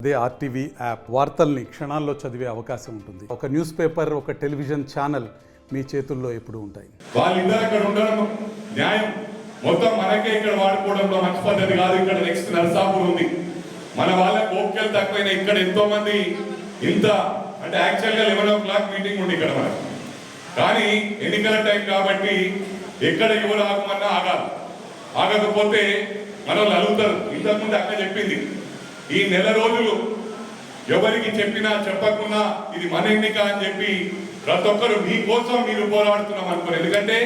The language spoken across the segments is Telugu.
అదే ఆర్టీవీ యాప్ వార్తల్ని క్షణాల్లో చదివే అవకాశం ఉంటుంది. ఒక న్యూస్ పేపర్, ఒక టెలివిజన్ ఛానల్ మీ చేతుల్లో ఎప్పుడు ఉంటాయి. వాళ్ళిద్దరు అక్కడ ఉండడం న్యాయం, మొత్తం మనకే ఇక్కడ వాడుకోవడంలో మంచి పద్ధతి కాదు. ఇక్కడ నెక్స్ట్ నరసాపూర్ ఉంది, మన వాళ్ళకి ఓపికలు తక్కువైనా ఇక్కడ ఎంతో మంది ఇంత అంటే యాక్చువల్గా 11 o'clock మీటింగ్ ఉంది ఇక్కడ మనకు, కానీ ఎన్నికల టైం కాబట్టి ఎక్కడ ఎవరు ఆగమన్నా ఆగాలి. ఆగకపోతే మన వాళ్ళు అలుగుతారు. ఇంతకుముందు అక్క చెప్పింది, ఈ నెల రోజులు ఎవరికి చెప్పినా చెప్పకున్నా ఇది మన ఎన్నిక అని చెప్పి ప్రతి ఒక్కరు మీకోసం మీరు పోరాడుతున్నాం అనుకోరు. ఎందుకంటే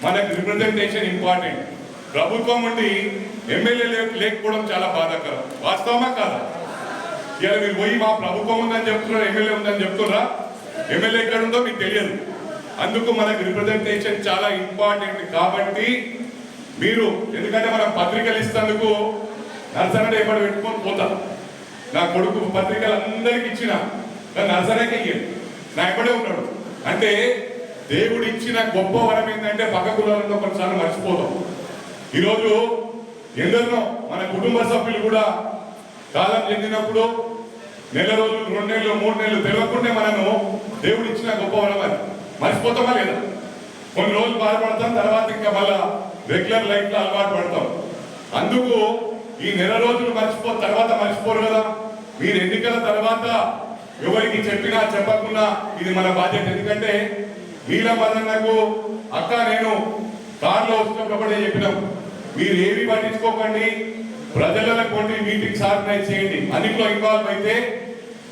మనకు రిప్రజెంటేషన్ ఇంపార్టెంట్. ప్రభుత్వం ఉండి ఎమ్మెల్యే లేకపోవడం చాలా బాధాకరం. వాస్తవమా కాదా? ఇలా మీరు పోయి మా ప్రభుత్వం ఉందని చెప్తున్నారు, ఎమ్మెల్యే ఉందని చెప్తున్నారా? ఎమ్మెల్యే ఎక్కడ ఉందో మీకు తెలియదు. అందుకు మనకు రిప్రజెంటేషన్ చాలా ఇంపార్టెంట్. కాబట్టి మీరు, ఎందుకంటే మనం పత్రికలు ఇస్తేందుకు నర్సరీ ఎప్పుడు పెట్టుకొని పోతాం. నా కొడుకు పత్రికలు అందరికి ఇచ్చిన నర్సరీకి ఇయ్యాడు, నా ఎప్పుడే ఉన్నాడు. అంటే దేవుడు ఇచ్చిన గొప్ప వరం ఏంటంటే పక్క కులాలలో కొన్నిసార్లు మర్చిపోతాం. ఈరోజు ఎందరినో మన కుటుంబ సభ్యులు కూడా కాలం చెందినప్పుడు నెల రోజులు, 2 నెలలు, 3 నెలలు తెలియకుండా మనము దేవుడు ఇచ్చిన గొప్ప వరం అది మర్చిపోతామా లేదా? కొన్ని రోజులు బాధపడతాం, తర్వాత ఇంకా మళ్ళా రెగ్యులర్ లైఫ్ లో అలవాటు పడతాం. అందుకు ఈ నెల రోజులు తర్వాత మర్చిపోరు కదా. మీరు ఎన్నికల తర్వాత ఎవరికి చెప్పినా చెప్పకుండా ఇది మన బాధ్యత. ఎందుకంటే నీలం మదన్నకు అక్క నేను కార్లో వస్తున్నప్పుడు చెప్పినాం, మీరు ఏమి పట్టించుకోకండి, ప్రజల కొన్ని మీటింగ్స్ ఆర్గనైజ్ చేయండి, అన్నింటిలో ఇన్వాల్వ్ అయితే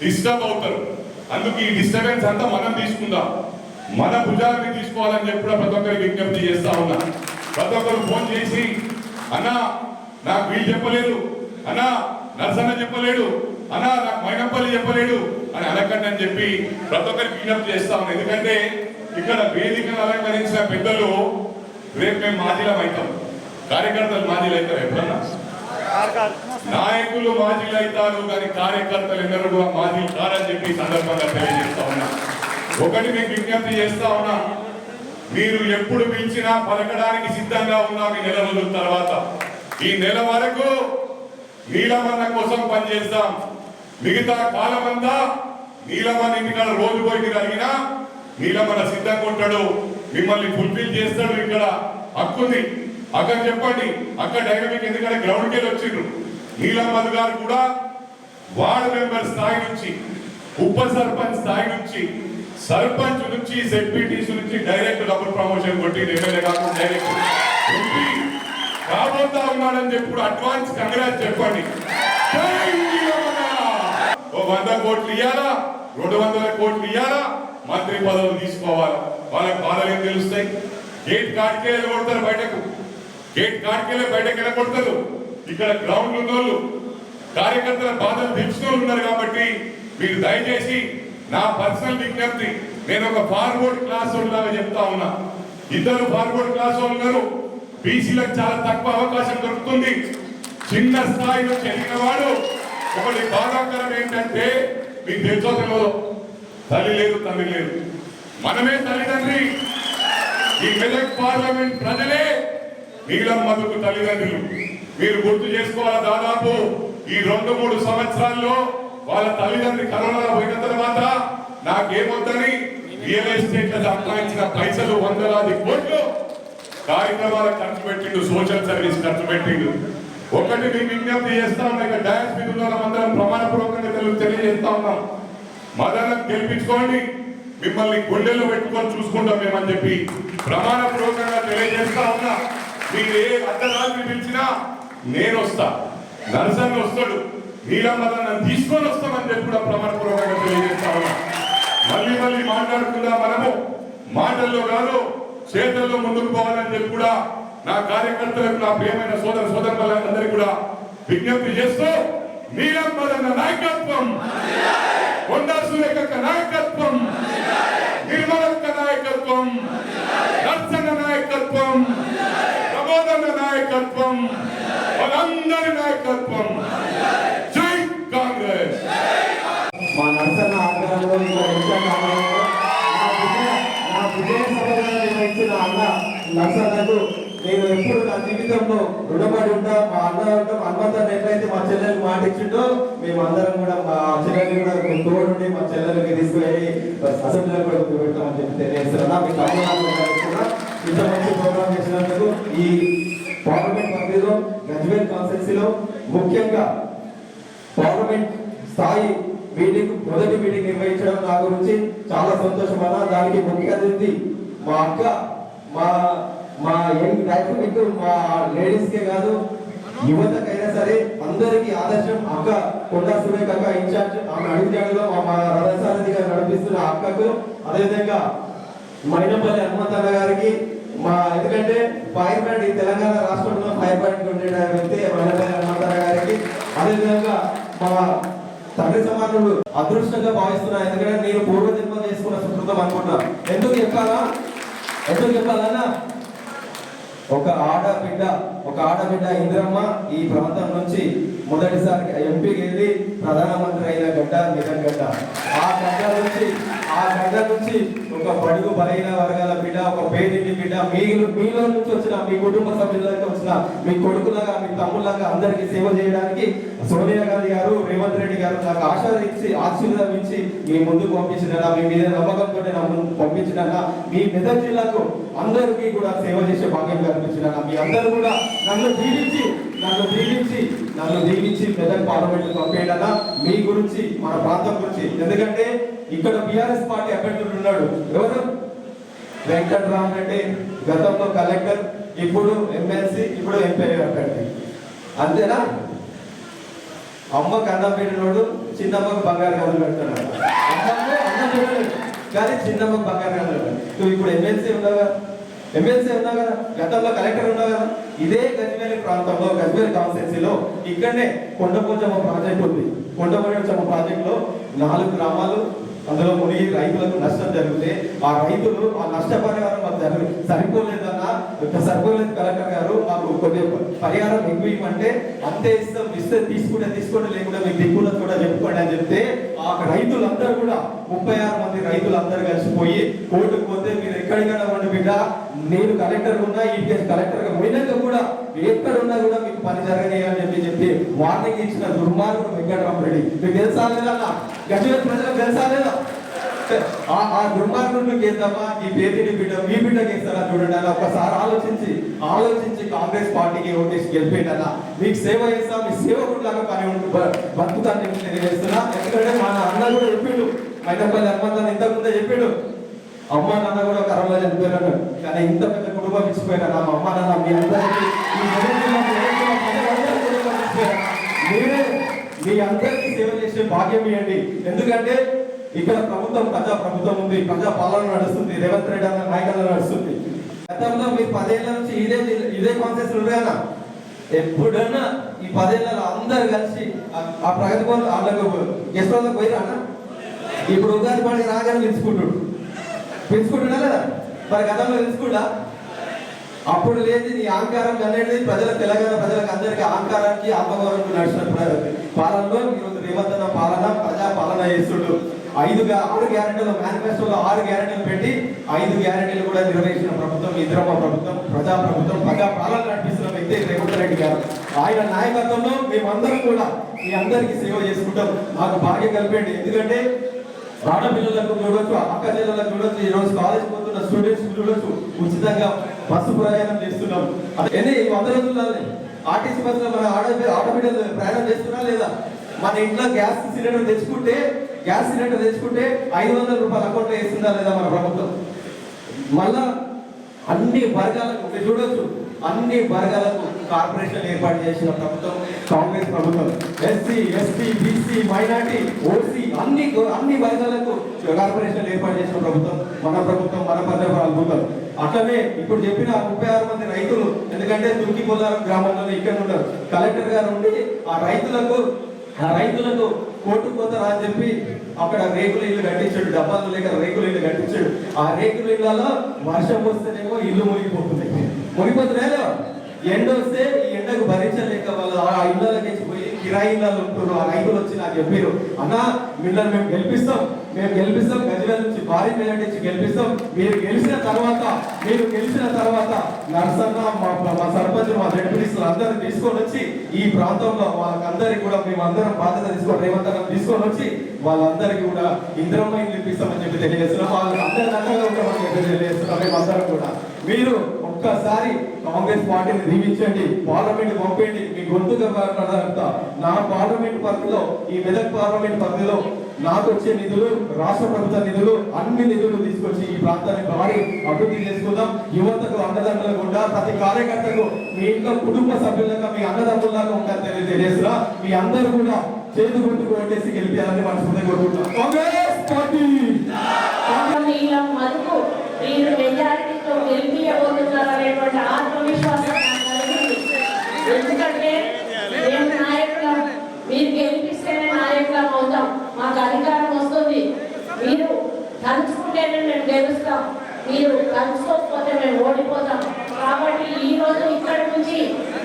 డిస్టర్బ్ అవుతారు. అందుకు ఈ డిస్టర్బెన్స్ అంతా మనం తీసుకుందాం, మన భుజాన్ని తీసుకోవాలని చెప్పి ప్రతి ఒక్కరికి విజ్ఞప్తి చేస్తా ఉన్నా. ప్రతి ఒక్కరు ఫోన్ చేసి అన్నా నాకు వీళ్ళు చెప్పలేదు, అన్నా నర్సన్న చెప్పలేడు, అన్నా నాకు మైనపల్లి చెప్పలేడు అని అనకండి అని చెప్పి ప్రతి ఒక్కరికి విజ్ఞప్తి చేస్తా ఉన్నాం. ఎందుకంటే ఇక్కడ వేదికను అలంకరించిన పెద్దలు రేపు మేము మాజీలం అవుతాం, కార్యకర్తలు మాజీలు అవుతారు. ఎప్పుడన్నా నాయకులు మాజీలు అవుతారు, కానీ కార్యకర్తలు ఎందరూ కూడా మాజీలు కారని చెప్పి సందర్భంగా తెలియజేస్తా ఉన్నా. ఒకటి మీకు విజ్ఞప్తి చేస్తా ఉన్నా, మీరు ఎప్పుడు పిలిచినా పలకడానికి సిద్ధంగా ఉన్నాం. ఈ నెల రోజుల తర్వాత, ఈ నెల వరకు నీలమన్న కోసం పనిచేస్తాం. మిగతా కాలం అంతా నీలమన్న ఇంటికాడ రోజు పోయి మీరు అడిగినా నీలమన్న సిద్ధంగా ఉంటాడు, మిమ్మల్ని ఫుల్ఫిల్ చేస్తాడు. ఇక్కడ హక్కుంది, అక్కడ చెప్పండి. అక్కడ డైనమిక్, ఎందుకంటే గ్రౌండ్కి వెళ్ళి వచ్చిండ్రు. నీలమ్మద్ గారు కూడా వార్డు మెంబర్ స్థాయి నుంచి, ఉప సర్పంచ్ స్థాయి నుంచి, సర్పంచ్ నుంచి, సెక్యూరిటీస్ నుంచి డైరెక్ట్ డబుల్ ప్రమోషన్ కొట్టి ఎమ్మెల్యే కాకుండా డైరెక్ట్ రాబోతా ఉన్నాడని చెప్పి అడ్వాన్స్ కంగ్రాట్స్ చెప్పండి. 100 కోట్లు ఇయ్యాలా, 200 కోట్లు ఇయ్యాలా, మంత్రి పదవులు తీసుకోవాలి. వాళ్ళకి బాధలు ఏం తెలుస్తాయి? గేట్ కాడికెళ్ళి కొడతారు బయటకు, గేట్ కాడికెళ్ళి బయటకు వెళ్ళకొడతారు. ఇక్కడ గ్రౌండ్ ఉన్నోళ్ళు, కార్యకర్తల బాధలు తెచ్చిన ఉన్నారు. కాబట్టి మీరు దయచేసి నా పర్సనల్ విజ్ఞప్తి, నేను ఒక ఫార్వర్డ్ క్లాస్ లాగా చెప్తా ఉన్నా. 2 ఫార్వర్డ్ క్లాస్ ఉన్నారు. బీసీలకు చాలా తక్కువ అవకాశం దొరుకుతుంది. చిన్న స్థాయి నుంచి ఎదిగిన వాడు. ఒకటి బాధాకరం ఏంటంటే, మీకు తెలుసో తల్లి లేదు, తండ్రి లేదు, మనమే తల్లిదండ్రి. ఈ మెదక్ పార్లమెంట్ ప్రజలే నీలమ్మకు తల్లిదండ్రులు. మీరు గుర్తు చేసుకోవాలి, దాదాపు ఈ 2-3 సంవత్సరాల్లో వాళ్ళ తల్లిదండ్రి కరోనాలో పోయిన తర్వాత నాకేమొద్దని రియల్ ఎస్టేట్ సంపాదించిన పైసలు 100 కోట్లు కార్యక్రమాలకు ఖర్చు పెట్టిండు, సోషల్ సర్వీస్ ఖర్చు పెట్టిండు. ఒకటి మీకు విజ్ఞప్తి చేస్తా ఉన్నా, ఇక డాన్స్ మీద అందరం ప్రమాణపూర్వకంగా తెలియజేస్తా ఉన్నాం, మదనకు గెలిపించుకోండి, మిమ్మల్ని గుండెల్లో పెట్టుకొని చూసుకుంటాం మేమని చెప్పి ప్రమాణపూర్వకంగా తెలియజేస్తా ఉన్నా. మీరు ఏ అర్ధరాత్రి పిలిచినా నేను వస్తా, నరసన్న వస్తాడు, నీలమ్మదన్న తీసుకొని వస్తామని చెప్పి కూడా ప్రమాణపూర్వకంగా తెలియజేస్తా ఉన్నా. మళ్ళీ మాట్లాడుకుందా, మనము మాటల్లో కాదు చేతుల్లో ముందుకు పోవాలని చెప్పి కూడా నా కార్యకర్తలకు, నా ప్రియమైన సోదరులందరికీ కూడా విజ్ఞప్తి చేస్తూ, నీలమ్మదన్న నాయకత్వం, కొండా సురేఖ నాయకత్వం, నిర్మలక్క నాయకత్వం, నర్సన్న నాయకత్వం, ప్రబోధన నాయకత్వం, వాళ్ళందరి నాయకత్వం. జై కాంగ్రెస్. మా నర్సన్న ఆగ్రహంలో నా విజయ సభలో నిర్వహించిన అన్న నర్సన్నకు నేను ఎప్పుడు నా జీవితంలో రుణపడి ఉంటా. మా హనుమంతన్న ఎట్లయితే మా చెల్లెలు మాట ఇచ్చిండో మేమందరం కూడా మా చెల్లెలు కూడా తోడుండి మా చెల్లెలకి తీసుకువెళ్ళి అసెంబ్లీలో కూడా పెడతామని చెప్పి తెలియజేస్తున్నా. మీకు ఇంత మంచి ప్రోగ్రామ్ చేసినందుకు ఈ పార్లమెంట్ పరిధిలో గజ్వేల్ కాన్స్టిట్యున్సీలో ముఖ్యంగా పార్లమెంట్ స్థాయి మొదటి మీటింగ్ నిర్వహించడం నా గురించి చాలా సంతోషం అన్న. దానికి ముఖ్య అతిథి మా అక్క, మా యంగ్ డైనమిక్, మా లేడీస్ కే కాదు యువతకైనా సరే అందరికీ ఆదర్శం అక్క కొండా సురేఖ అక్క ఇన్ఛార్జ్. ఆమె అడుగుజాడలో మా రథసారథిగా నడిపిస్తున్న అక్కకు, అదేవిధంగా మైనపల్లి హనుమంతన్న గారికి, ఎందుకంటే ఫైర్ బ్రాండ్ ఈ తెలంగాణ రాష్ట్రంలో ఫైర్ బ్రాండ్ ఉండే వ్యక్తి మైనపల్లి హనుమంతన్న గారికి, అదేవిధంగా మా తండ్రి సమానుడు అదృష్టంగా భావిస్తున్నా. ఎందుకంటే నేను పూర్వజన్మ చేసుకున్న సుకృతం అనుకుంటున్నా. ఎందుకు చెప్పాలన్నా ఒక ఆడబిడ్డ ఇంద్రమ్మ ఈ ప్రాంతం నుంచి మొదటిసారి ఎంపీకి వెళ్ళి ప్రధానమంత్రి అయిన గడ్డ నిజం గడ్డ. ఆ గడ్డ నుంచి ఒక బడుగు బలైన వర్గాల బిడ్డ, ఒక పేదింటి బిడ్డ, మీలో నుంచి వచ్చిన మీ కుటుంబ సభ్యులకి వచ్చిన మీ కొడుకులాగా మీ తమ్ముళ్ళగా అందరికీ సేవ చేయడానికి సోనియా గాంధీ గారు, రేవంత్ రెడ్డి గారు నాకు ఆశీర్వదించి మీ ముందుకు పంపించిన, మీ మీద నమ్మకంతో పంపించిన మీ మెదక్ జిల్లాకు అందరికీ కూడా సేవ చేసే భాగ్యం కల్పించిన మీ అందరూ కూడా నన్ను దీవించి మెదక్ పార్లమెంట్ పంపేయడన్నా మీ గురించి, మన ప్రాంతం గురించి. ఎందుకంటే ఇక్కడ బీఆర్ఎస్ పార్టీ అభ్యర్థులు ఉన్నాడు. ఎవరు? వెంకటరామరెడ్డి, గతంలో కలెక్టర్, ఇప్పుడు ఎమ్మెల్సీ, ఇప్పుడు ఎంపీ అభ్యర్థి. అంతేనా? అమ్మకు అన్నం పెట్టినోడు చిన్నమ్మకు బంగారు గదులు పెడుతున్నాడు. అన్నం పెట్టలేదు కానీ చిన్నమ్మకు బంగారు గదులు పెడతాడు. నువ్వు ఇప్పుడు ఎమ్మెల్సీ ఉన్నావు కదా, గతంలో కలెక్టర్ ఉన్నావు కదా. ఇదే గజ్వేల్ ప్రాంతంలో గజ్వేల్ కాన్స్టిట్యున్సీలో ఇక్కడనే కొండపోచమ్మ ప్రాజెక్ట్ ఉంది. కొండపోచమ్మ ప్రాజెక్ట్ లో 4 గ్రామాలు అందులో మునిగి రైతులకు నష్టం జరిగితే ఆ రైతులు ఆ నష్టపరిహారం మాకు సరిపోలేదు కలెక్టర్ గారు, మాకు కొన్ని పరిహారం ఎక్కువ ఇవ్వమంటే అంతే ఇస్తే తీసుకోండి లేకుండా మీ దిక్కులకు కూడా చెప్పుకోండి అని చెప్తే ఆ రైతులందరూ కూడా 36 మంది రైతులందరూ కలిసిపోయి కోర్టుకు పోతే మీరు ఎక్కడికైనా ఉండి బిడ్డ, నేను కలెక్టర్ ఉన్నా, ఈ కలెక్టర్ గా పోయినాక కూడా ఎక్కడున్నా కూడా మీకు పని జరగని చెప్పి వార్నింగ్ ఇచ్చిన దుర్మార్గుడు వెంకటరామరెడ్డి. మీకు తెలుసా లేదా? గజ్వేల్ ప్రజలకు తెలుసా లేదా? ఆ దుర్మార్గుడు చేద్దామా ఈ పేదీని బిడ్డ మీ బిడ్డకి ఇస్తారా చూడండి అలా ఒకసారి ఆలోచించి కాంగ్రెస్ పార్టీకి ఓటేసి గెలిపేటన్నా మీకు సేవ చేస్తా, మీ సేవకుడిలాగా పని బతుకుతాన్ని తెలియజేస్తున్నా. ఎందుకంటే మా అన్న కూడా చెప్పిండు, మైనపల్లి హనుమంతన్న ఇంతకుముందే చెప్పిండు, అమ్మ నాన్న కూడా కరోనా చనిపోయారు కానీ ఇంత పెద్ద కుటుంబం ఇచ్చిపోయినా మా అమ్మ నాన్న మీ అందరికీ మీ అందరికీ సేవ చేసే భాగ్యం ఇవ్వండి. ఎందుకంటే ఇక్కడ ప్రజా ప్రభుత్వం ఉంది, ప్రజా పాలన నడుస్తుంది, రేవంత్ రెడ్డి అన్న నాయకత్వం నడుస్తుంది. గతంలో మీరు 10 ఏళ్ల నుంచి ఇదే కాన్సెప్ట్ ఉన్నాయన్నా. ఎప్పుడన్నా ఈ 10 ఏళ్ళలో అందరు కలిసి ఆ ప్రగతి భవన్ వాళ్ళకు గెస్ట్ హౌస్కి పోయిరా అన్న. ఇప్పుడు ఉగాది పండుగ రాగానే పెంచుకుంటున్నా లేదా? మరి గతంలో పెంచుకుంటా అప్పుడు లేదు. నీ అహంకారం అనేది తెలంగాణ ప్రజలకు అందరికీ అహంకారానికి ఆత్మగౌరవం నడిచిన పాలనలో ఈరోజు రేవంత్ అన్న పాలన ప్రజా పాలన చేస్తుడు. 6 గ్యారెంటీలు మేనిఫెస్టోలో 6 గ్యారెంటీలు పెట్టి 5 గ్యారెంటీలు కూడా నిర్వహించిన ప్రభుత్వం ఇంద్రమ్మ ప్రభుత్వం, ప్రజా పాలన నడిపిస్తున్న వ్యక్తి రేవంత్ రెడ్డి గారు. ఆయన నాయకత్వంలో మేమందరం కూడా మీ అందరికీ సేవ చేసుకుంటాం. మాకు భాగ్యం కలిపండి. ఎందుకంటే ఆడపిల్లలకు చూడొచ్చు, అక్క చెల్లెలకు చూడొచ్చు, ఈ రోజు కాలేజ్ పోతున్న స్టూడెంట్స్ చూడొచ్చు, ఉచితంగా బస్సు ప్రయాణం చేస్తున్నాం. అదే 100 రోజుల్లో ఆర్టీసీ బస్సులో మన ఆడబిడ్డలు ప్రయాణం చేస్తున్నా లేదా? మన ఇంట్లో గ్యాస్ సిలిండర్ తెచ్చుకుంటే 500 రూపాయల అకౌంట్లో వేస్తుందా లేదా మన ప్రభుత్వం? మళ్ళా అన్ని వర్గాలకు చూడొచ్చు, అన్ని వర్గాలకు కార్పొరేషన్ ఏర్పాటు చేసిన ప్రభుత్వం కాంగ్రెస్ ప్రభుత్వం. SC, ST, BC, minority, OC అన్ని వర్గాలకు కార్పొరేషన్ ఏర్పాటు చేసిన ప్రభుత్వం మన ప్రభుత్వం, మన అద్భుతం. అట్లనే ఇప్పుడు చెప్పిన 36 మంది రైతులు, ఎందుకంటే దుర్గి పొల్లారం గ్రామంలో ఇక్కడ ఉన్నారు. కలెక్టర్ గారు ఉండి ఆ రైతులకు కోర్టు పోతారా అని చెప్పి అక్కడ రేకుల ఇల్లు కట్టించాడు, డబ్బాలు లేక రేకుల ఇల్లు కట్టించాడు. ఆ రేకుల ఇళ్లలో వర్షం వస్తేనేమో ఇల్లు మునిగిపోతున్నాయి. ఎండ వస్తే ఈ ఎండకు భరించలేక వాళ్ళు ఆ ఇళ్ళకి పోయి కిరాయిలలో ఉంటున్నారు. ఆ రైతులు వచ్చి నాకు చెప్పారు, అన్న మిమ్మల్ని మేము గెలిపిస్తాం గజ్వేల్ నుంచి భారీ మెజార్టీ ఇచ్చి గెలిపిస్తాం. మీరు గెలిచిన తర్వాత నర్సన్న మా సర్పంచ్ మా జడ్పీటీసీలు అందరిని తీసుకొని వచ్చి ఈ ప్రాంతంలో వాళ్ళకందరికీ కూడా మేమందరం బాధ్యత తీసుకొని రేవంత్ అన్న తీసుకొని వచ్చి వాళ్ళందరికీ కూడా ఇంద్రమ్మ ఇల్లు ఇప్పిస్తామని చెప్పి తెలియజేస్తున్నాం. వాళ్ళు అందరి రకంగా ఉంటామని చెప్పి తెలియజేస్తున్నాం. మేమందరం కూడా మీరు ఒక్కసారి కాంగ్రెస్ పార్టీని దీవించండి, పార్లమెంట్ పంపండి. మీ గొంతుగా మాట్లాడతా నా పార్లమెంట్ పరిధిలో, ఈ మెదక్ పార్లమెంట్ పరిధిలో నాకు వచ్చే నిధులు, రాష్ట్ర ప్రభుత్వ నిధులు, అన్ని నిధులు తీసుకొచ్చి ఈ ప్రాంతాన్ని భారీ అభివృద్ధి చేసుకుందాం. యువతకు అండదండలుగా ఉండా, ప్రతి కార్యకర్తకు మీ ఇంట్లో కుటుంబ సభ్యులుగా మీ అన్నదమ్ములాగా ఉంటారని తెలియజేస్తున్నా. మీ అందరూ కూడా చేతు గుర్తుకు ఓటేసి గెలిపించాలని మనస్ఫూర్తిగా కోరుకుంటున్నాం. కాంగ్రెస్ పార్టీ మీరు మెజారిటీతో గెలిపించబోతున్నారనేటువంటి ఆత్మవిశ్వాసం ఎందుకంటే మేము నాయకులం, మీరు గెలిపిస్తేనే నాయకులం అవుతాం, మాకు అధికారం వస్తుంది. మీరు తలుచుకుంటేనే మేము గెలుస్తాం, మీరు తలుచుకోకపోతే మేము ఓడిపోతాం. కాబట్టి ఈ రోజు ఇక్కడి నుంచి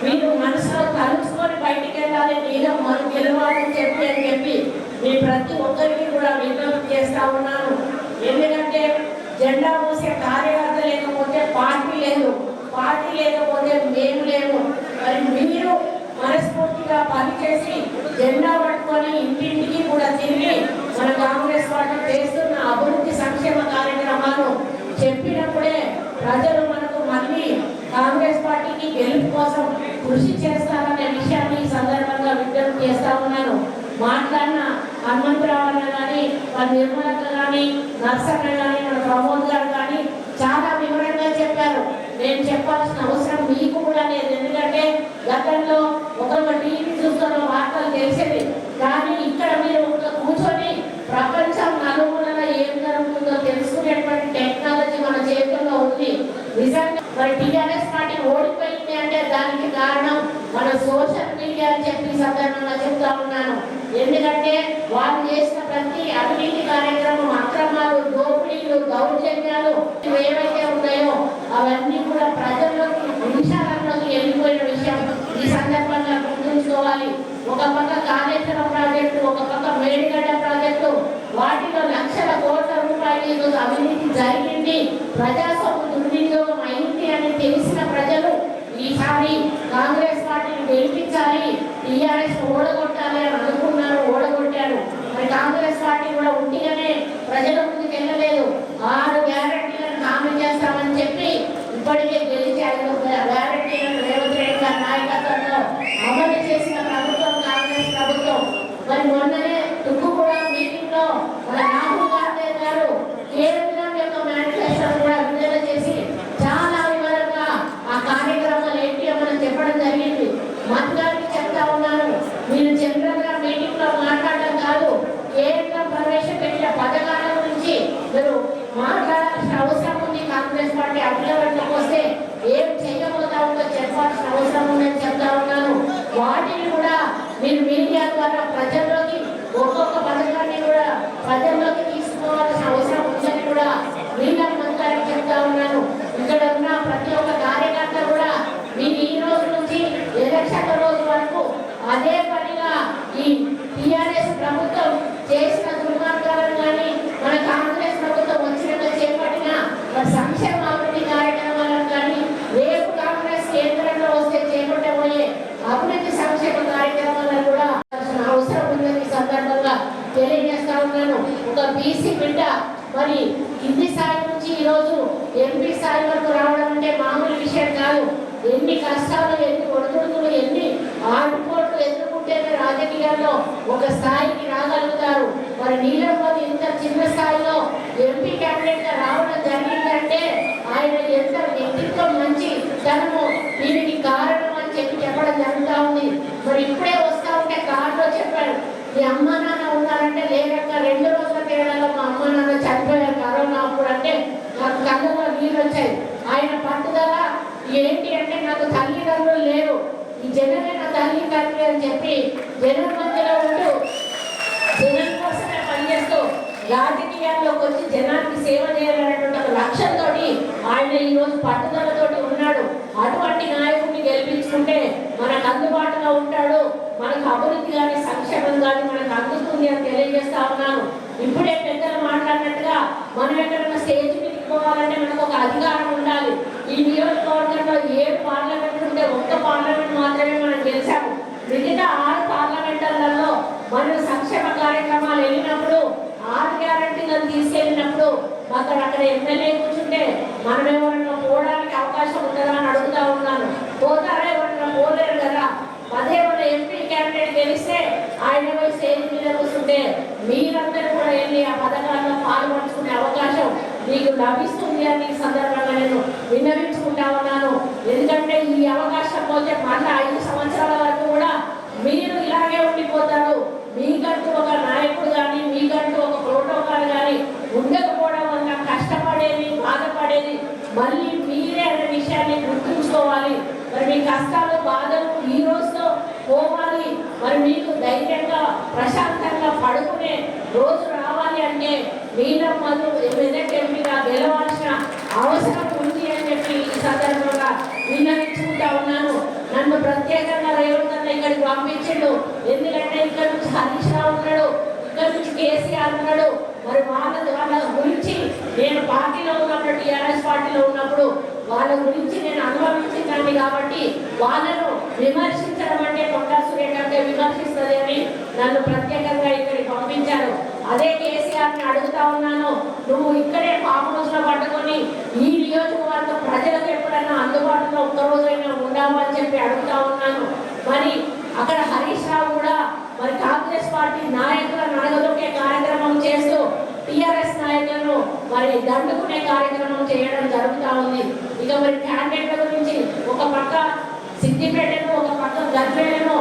మీరు మనసులో తలుచుకొని బయటికి వెళ్ళాలి, నేను మనం గెలవాలని చెప్పి మీ ప్రతి ఒక్కరికి కూడా విజ్ఞప్తి చేస్తా ఉన్నాను. ఎందుకంటే జెండా మూసే కార్యకర్త లేకపోతే పార్టీ లేదు, పార్టీ లేకపోతే మేము లేము. మరి మీరు మనస్ఫూర్తిగా పనిచేసి జెండా పట్టుకొని ఇంటింటికి కూడా తిరిగి మన కాంగ్రెస్ పార్టీ చేస్తున్న అభివృద్ధి సంక్షేమ కార్యక్రమాలు చెప్పినప్పుడే ప్రజలు మనకు మళ్ళీ కాంగ్రెస్ పార్టీకి గెలుపు కోసం కృషి చేస్తారనే విషయాన్ని ఈ సందర్భంగా విజ్ఞప్తి చేస్తా ఉన్నాను. మాట్లాడిన హనుమంతరావు అన్న కానీ, మన నిర్మలక్క కానీ, నర్సన్న కానీ, మన ప్రమోద్ గారు కానీ చాలా వివరంగా చెప్పారు. నేను చెప్పాల్సిన అవసరం మీకు కూడా లేదు. ఎందుకంటే గతంలో ఒక టీవీ చూస్తున్న వార్తలు తెలిసేది, కానీ ఇక్కడ మీరు కూర్చొని ప్రపంచం నలుమూలలో ఏం జరుగుతుందో తెలుసుకునేటువంటి టెక్నాలజీ మన చేతుల్లో ఉంది. నిజంగా మరి టీఆర్ఎస్ పార్టీ ఓడిపోయింది అంటే దానికి కారణం మన సోషల్ మీడియా అని చెప్పి సందర్భంగా చెప్తా ఉన్నాను. ఎందుకంటే వాళ్ళు చేసిన ప్రతి అవినీతి కార్యక్రమం, అక్రమాలు, దోపిడీలు, దౌర్జన్యాలు ఏవైతే ఉన్నాయో అవన్నీ కూడా ప్రజల్లోకి నిమిషాలలోకి వెళ్ళిపోయిన విషయం ఈ సందర్భంగా గుర్తుంచుకోవాలి. ఒక పక్క కాళేశ్వరం ప్రాజెక్టు, ఒక పక్క మేడిగడ్డ ప్రాజెక్టు, వాటిలో లక్షల కోట్ల రూపాయలు అవినీతి జరిగింది, ప్రజాస్వామ్య దుర్వినియోగం అయింది అని తెలిసిన ప్రజలు ఈసారి కాంగ్రెస్ పార్టీని గెలిపించాలి, టీఆర్ఎస్ ఓడగొట్టాలి అని అనుకున్నారు, ఓడగొట్టారు. మరి కాంగ్రెస్ పార్టీ కూడా ఉంటిగానే ప్రజల ముందుకు వెళ్ళలేదు. 6 గ్యారెంటీలను హామీ చేస్తామని చెప్పి ఇప్పటికే గెలిచి 5 గ్యారెంటీలను రేవంత్ రెడ్డి గారి నాయకత్వంలో అమలు చేసిన ప్రభుత్వం కాంగ్రెస్ ప్రభుత్వం. మరి మొన్ననే తుక్కుగూడ మీటింగ్ లో మన రాహుల్ గాంధీ గారు కేంద్రం యొక్క మేనిఫెస్టో కూడా విడుదల చేసి చాలా వివరంగా ఆ కార్యక్రమాలు ఏంటి మనం చెప్పడం జరిగింది. మధ్యాహ్నం చెప్తా ఉన్నాను, మీరు జనరల్ గా మీటింగ్ లో మాట్లాడడం కాదు, కేంద్రం ప్రవేశపెట్టిన పథకాల గురించి మీరు మాట్లాడాల్సిన అవసరం ఉంది. కాంగ్రెస్ పార్టీ అభివృద్ధిలోకి వస్తే ఏం చేయబోతా ఉందో చెప్పాల్సిన అవసరం ఉందని చెప్తా ఉన్నాను. వాటిని కూడా మీరు మీడియా ద్వారా ప్రజల్లోకి ఒక్కొక్క పథకాన్ని కూడా ప్రజల్లోకి తీసుకోవాల్సిన అవసరం ఉందని కూడా వీళ్ళందరికీ చెప్తా ఉన్నాను. ఇక్కడ ఉన్న ప్రతి ఒక్క కార్యకర్త కూడా మీరు ఈ రోజు నుంచి ఎలక్షన్ రోజు వరకు అదే పనిగా ఈ టీఆర్ఎస్ ప్రభుత్వం చేసిన దుర్మార్గాలను కానీ, మన కాంగ్రెస్ ప్రభుత్వం వచ్చినాక చేపట్టిన సంక్షేమ అభివృద్ధి కార్యక్రమాలను కానీ, రేపు కాంగ్రెస్ కేంద్రంలో వస్తే చేపట్టబోయే అభివృద్ధి సంక్షేమ కార్యక్రమాలను కూడా అవసరం ఉందని సందర్భంగా తెలియజేస్తా ఉన్నాను. ఒక బీసీ బిడ్డ మరి కింది స్థాయి నుంచి ఈరోజు ఎంపీ స్థాయి వరకు రావడం అంటే మామూలు విషయం కాదు. ఎన్ని కష్టాలు, ఎన్ని ఒడిదుడుకులు, ఎన్ని ఆటుపోట్లు ఎదుర్కొంటేనే రాజకీయాల్లో ఒక స్థాయికి రాగలుగుతారు. మరి నీలమ్మది ఇంత చిన్న స్థాయిలో ఎంపీ క్యాండిడేట్ గా రావడం జరిగిందంటే ఆయన ఎంత వ్యక్తిత్వం, మంచి తనము దీనికి కారణం అని చెప్పడం జరుగుతూ ఉంది. మరి ఇప్పుడే వస్తా ఉంటే కార్లో చెప్పాడు, మీ అమ్మ నాన్న ఉన్నారంటే లేక 2 రోజుల తేడాలో మా అమ్మ నాన్న చనిపోయారు కరోనా అప్పుడు అంటే నాకు కళ్ళలో నీళ్ళు వచ్చాయి. ఆయన పట్టుదల ఏంటి అంటే నాకు తల్లిదండ్రులు లేరు, ఈ జనమే నా తల్లి తండ్రి అని చెప్పి జనం మధ్యలో ఉంటూ జనం కోసమే పనిచేస్తూ రాజకీయాల్లోకి వచ్చి జనానికి సేవ చేయాలనేటువంటి ఒక లక్ష్యంతో ఆయన ఈ రోజు పట్టుదలతోటి ఉన్నాడు. అటువంటి నాయకుడిని గెలిపించుకుంటే మనకు అందుబాటులో ఉంటాడు, మనకు అభివృద్ధి కానీ సంక్షేమం కానీ మనకు అందుతుంది అని తెలియజేస్తా ఉన్నాను. ఇప్పుడే పెద్దలు మాట్లాడినట్టుగా మనం ఎక్కడైనా స్టేజ్ మీదకి పోవాలంటే మనకు ఒక అధికారం ఉండాలి. ఈ నియోజకవర్గంలో 7 పార్లమెంట్లు ఉంటే ఒక్క పార్లమెంట్ మాత్రమే మనం గెలిచాము. మిగతా 6 పార్లమెంట్లలో మనం సంక్షేమ కార్యక్రమాలు వెళ్ళినప్పుడు 6 గ్యారెంటీలను తీసుకెళ్ళినప్పుడు అక్కడ ఎమ్మెల్యే కూర్చుంటే మనం ఎవరైనా పోవడానికి అవకాశం ఉంటుందా అని అడుగుతా ఉన్నాను. పోతారా? ఎవరైనా పోలేరు కదా. అదే మన ఎంపీ క్యాండిడేట్ గెలిస్తే ఆయన పోయి స్టేజ్ మీద కూర్చుంటే మీరందరూ కూడా వెళ్ళి ఆ పథకాల్లో పాల్పంచుకునే అవకాశం మీకు లభిస్తుంది అని ఈ సందర్భంగా నేను విన్నవించుకుంటా ఉన్నాను. ఎందుకంటే ఈ అవకాశం పోతే మళ్ళీ 5 సంవత్సరాల వరకు కూడా మీరు ఇలాగే ఉండిపోతారు. మీకంటూ ఒక నాయకుడు కానీ మీకంటూ ఒక ప్రోటోకాల్ కానీ ఉండకపోవడం వల్ల కష్టపడేది బాధపడేది మళ్ళీ మీరే అనే విషయాన్ని గుర్తుంచుకోవాలి. మరి మీ కష్టాలు బాధలు ఈ రోజుతో పోవాలి. మరి మీకు ధైర్యంగా ప్రశాంతంగా పడుకునే రోజు రావాలి అంటే నీలం మధు మెదక్ ఎంపీగా గెలవాల్సిన అవసరం ఉంది అని చెప్పి ఈ సందర్భంగా విన్నవించుకుంటా ఉన్నాను. నన్ను ప్రత్యేకంగా రేవంత్ అన్న ఇక్కడికి పంపించిండు. ఎందుకంటే ఇక్కడ నుంచి హరీష్ రావు ఉన్నాడు, ఇక్కడ నుంచి కేసీఆర్ ఉన్నాడు. మరి వాళ్ళ గురించి నేను పార్టీలో ఉన్నప్పుడు టీఆర్ఎస్ పార్టీలో ఉన్నప్పుడు వాళ్ళ గురించి నేను అనుభవించిందండి. కాబట్టి వాళ్ళను విమర్శించడం అంటే కొండా సురేఖ అంటే విమర్శిస్తుంది అని నన్ను ప్రత్యేకంగా ఇక్కడికి పంపించారు. అదే కేసీఆర్ని అడుగుతా ఉన్నాను, నువ్వు ఇక్కడే ఫామ్ హౌస్లో పట్టుకొని ఈ నియోజకవర్గ ప్రజలకు ఎప్పుడైనా అందుబాటులో ఒక్కరోజైనా ఉండామని చెప్పి అడుగుతా ఉన్నాను. మరి అక్కడ హరీష్ రావు కూడా మరి కాంగ్రెస్ పార్టీ నాయకులను అడగదొక్కే కార్యక్రమం చేస్తూ టీఆర్ఎస్ నాయకులను మరి దండుకునే కార్యక్రమం చేయడం జరుగుతూ ఉంది. ఇక మరి క్యాండిడేట్ల గురించి ఒక పక్క సిద్దిపేటను ఒక పక్క గర్భేలను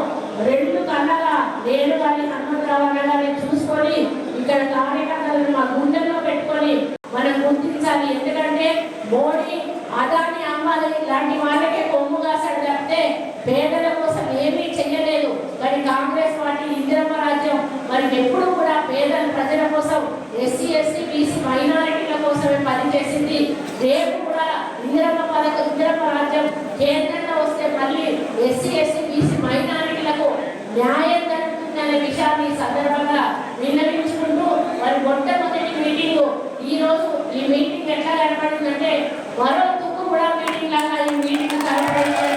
2 కళ్ళగా నేను కానీ హనుమంతరావు అన్న కానీ చూసుకొని ఇక్కడ కార్యకర్తలను మా గుండెల్లో పెట్టుకొని మనం గుర్తించాలి. ఎందుకంటే మోడీ అదాని అంబానీ లాంటి వాళ్ళకే కొమ్ము కాసాడు తప్పితే పేదల కోసం ఏమీ చెయ్యలేదు. మరి కాంగ్రెస్ పార్టీ ఇందిరమ్మ రాజ్యం మరి ఎప్పుడు కూడా పేదల ప్రజల కోసం ఎస్సీ ఎస్టీ బీసీ మైనారిటీల కోసమే పనిచేసింది. రేపు కూడా ఇందిరమ్మ రాజ్యం కేంద్రంలో వస్తే మళ్ళీ ఎస్సీ ఎస్టీ బీసీ మైనారిటీలకు న్యాయం జరుగుతుందనే విషయాన్ని ఈ సందర్భంగా విన్నవించుకుంటూ మరి మొట్టమొదటి మీటింగ్ ఈ రోజు ఈ మీటింగ్ ఎట్లా కనపడిందంటే మరో తుక్కు కూడా మీటింగ్ లాగా ఈ మీటింగ్ కనపడింది.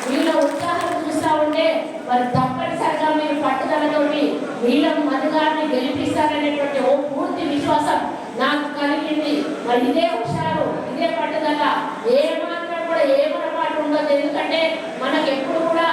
మీలో ఉత్సాహం చూస్తూ ఉంటే మరి తప్పనిసరిగా మీరు పట్టుదలతోటి నీలం మధు గారిని గెలిపిస్తారనేటువంటి ఓ పూర్తి విశ్వాసం నాకు కలిగింది. మరి ఇదే హుషారు ఇదే పట్టుదల ఏమాత్రం కూడా ఏమరపాటు ఉండదు. ఎందుకంటే మనకు ఎప్పుడు కూడా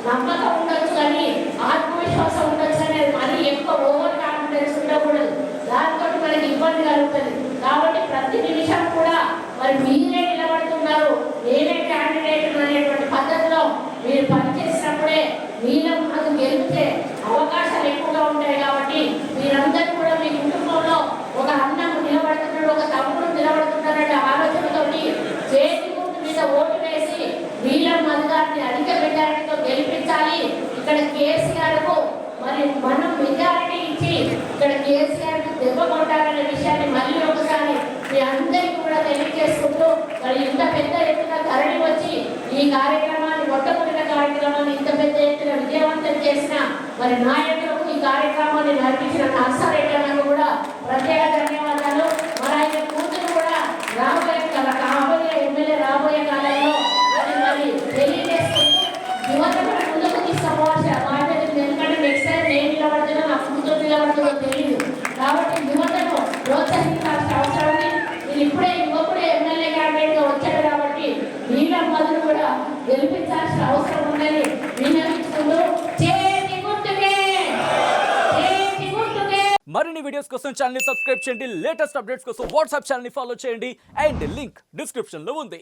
నమ్మకం ఉండొచ్చు కానీ ఆత్మవిశ్వాసం ఉండొచ్చు అనేది మరీ ఎక్కువ ఓవర్ కాన్ఫిడెన్స్ ఉండకూడదు. దాంతో మనకి ఇబ్బంది కలుగుతుంది. కాబట్టి ప్రతి నిమిషం కూడా మరి మీరే నిలబడుతున్నారు, నేనే క్యాండిడేట్ అనేటువంటి పద్ధతిలో మీరు పనిచేసినప్పుడే నీలం అది గెలిపితే అవకాశాలు ఎక్కువగా ఉంటాయి. కాబట్టి మీరందరూ కూడా మీ కుటుంబంలో ఒక అన్నం నిలబడుతున్నాడు, ఒక తమ్ముడు నిలబడుతున్నారనే ఆలోచనతోటి చేతి గుర్తు మీద ఓటు వేసి నీలం మధు గారిని అధిక మెజారిటీతో గెలిపించాలి. ఇక్కడ కేసీఆర్కు మరి మనం మెజారిటీ ఇచ్చి ఇక్కడ కేసీఆర్కు దెబ్బ కొట్టాలనే విషయాన్ని మళ్ళీ ఒకసారి మీ అందరికీ కూడా తెలియజేసుకుంటూ మరి ఇంత పెద్ద ఎత్తున ధరణి వచ్చి ఈ కార్యక్రమాన్ని మొట్టమొదటి కార్యక్రమాన్ని ఇంత పెద్ద ఎత్తున విజయవంతం చేసిన మరి నాయకులకు ఈ కార్యక్రమాన్ని నడిపించిన నర్సారెడ్డి కూడా ప్రత్యేక ధన్యవాదాలు. మరి ఆయన కూతురు కూడా రాబోయే ఎమ్మెల్యే రాబోయే కాలంలో మరి తెలియజేసుకుంటూ యువతను ముందుకు తీసుకోవాల్సిన బాధ్యత. ఎందుకంటే నెక్స్ట్ టైం నేను నిలబడుతున్నా నా కూతురు నిలబడుతుందో తెలియదు. కాబట్టి యువతను ప్రోత్సహించాల్సిన అవసరం ఉంది. నేను ఇప్పుడే యువకుడే ఎమ్మెల్యే క్యాండిడేట్గా వచ్చాడు కాబట్టి నీలం మధును కూడా గెలిపించాల్సిన అవసరం ఉందని విన్నవించుకుంటూ చేతి గుర్తుకే. మరిన్ని వీడియోస్ కోసం ఛానల్ ని సబ్స్క్రైబ్ చేయండి. లేటెస్ట్ అప్డేట్స్ కోసం వాట్సాప్ ఛానల్ ని ఫాలో చేయండి. అండ్ లింక్ డిస్క్రిప్షన్ లో ఉంది.